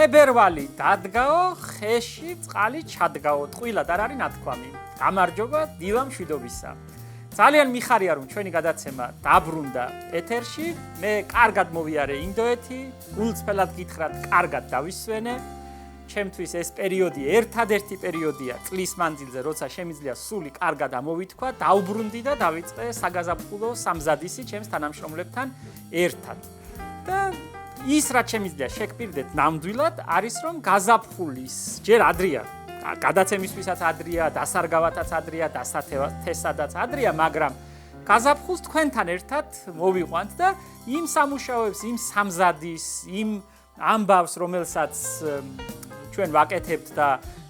თებერვალი დადგაო, ხეში წყალი ჩადგაო, ტყუილად არ არის ნათქვამი. გამარჯობა, დილა მშვიდობისა. ძალიან მიხარია რომ ჩვენი გადაცემა დაბრუნდა ეთერში. მე კარგად მოვიარე ინდოეთი, გულწრფელად გითხრათ, კარგად დავისვენე. ჩემთვის ეს პერიოდი ერთადერთი პერიოდია წლის მანძილზე, როცა შემიძლია სული კარგად ამოვითქვა, დაუბრუნდი და დავიწყე საგაზაფხულო სამზადისი ჩემს თანამშრომლებთან ერთად. და ის რაც შემიძლია შეგპირდეთ ნამდვილად არის რომ გაზაფხულის ჯერ ადრია, გადაცემისთვისაც ადრია, დასარგავათაც ადრია, დასათესადაც ადრია, მაგრამ გაზაფხულს თქვენთან ერთად მოვიყვანთ და იმ სამუშაოებს, იმ სამზადის, იმ ამბავს, რომელსაც ჩვენ ვაკეთებთ და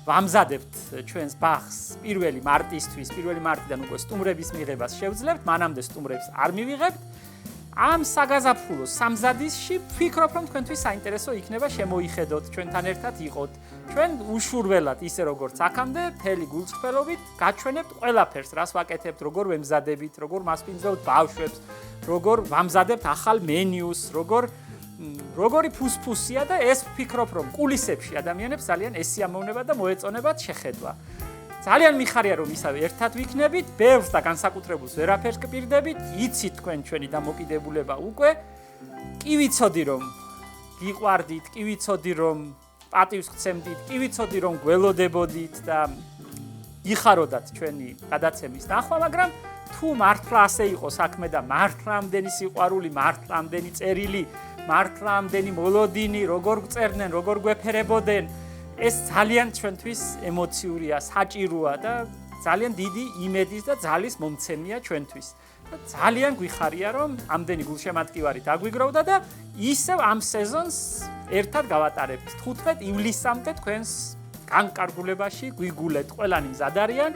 ვამზადებთ ჩვენს ბაღს 1 მარტისთვის, 1 მარტიდან უკვე სტუმრების მიღებას შევძლებთ, მანამდე სტუმრებს არ მივიღებთ. ამ საგაზაფხულო სამზადისში ვფიქრობ რომ თქვენთვის საინტერესო იქნება შემოიხედოთ, ჩვენთან ერთად იყოთ. ჩვენ უშურველად ისე როგორც აქამდე, მთელი გულწრფელობით გაჩვენებთ ყველაფერს, რას ვაკეთებთ, როგორ ვემზადებით, როგორ მასპინძლობთ ბავშვებს, როგორ ვამზადებთ ახალ მენიუს, როგორი ფუსფუსია და ეს ვფიქრობ რომ კულისებში ადამიანებს ძალიან ესიამოვნება და მოეწონებათ შეხედვა. ძალიან მიხარია რომ ისავე ერთად ვიქნებით, ბევრს და განსაკუთრებულს ვერაფერს გპირდებით, იცით თქვენ ჩვენი დამოკიდებულება უკვე. კი ვიცოდი რომ გიყვარდით, კი ვიცოდი რომ პატივს გცემდით, კი ვიცოდი რომ გველოდებოდით და იხაროდათ ჩვენი გადაცემის ნახვა, მაგრამ თუ მართლა ასე იყო საქმე და მართლა ამდენი სიყვარული, მართლა ამდენი წერილი, მართლა ამდენი მოლოდინი, როგორ გწერდნენ, როგორ გვეფერებოდნენ, ეს ძალიან ჩვენთვის ემოციურია, საჭიროა და ძალიან დიდი იმედის და ძალის მომცემია ჩვენთვის. და ძალიან გვიხარია რომ ამდენი გულშემატკივარი დაგვიგროვდა და ისევ ამ სეზონს ერთად გავატარებთ. 15 ივლისამდე თქვენს განკარგულებაში გვიგულეთ, ყველანი მზად არიან,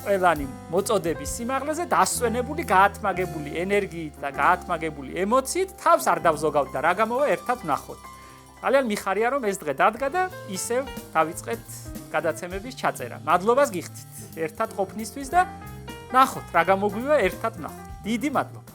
ყველანი მოწოდების სიმაღლეზე დასვენებული, გაათმაგებული ენერგიით და გაათმაგებული ემოციით თავს არ დავზოგავთ და რა გამოვა ერთად ვნახოთ. ძალიან მიხარია რომ ეს დღე დადგა და ისევ დავიწყეთ გადაცემების ჩაწერა. მადლობას გიხდით ერთად ყოფნისთვის და ნახოთ რა გამოგვივა ერთად ვნახოთ. დიდი მადლობა.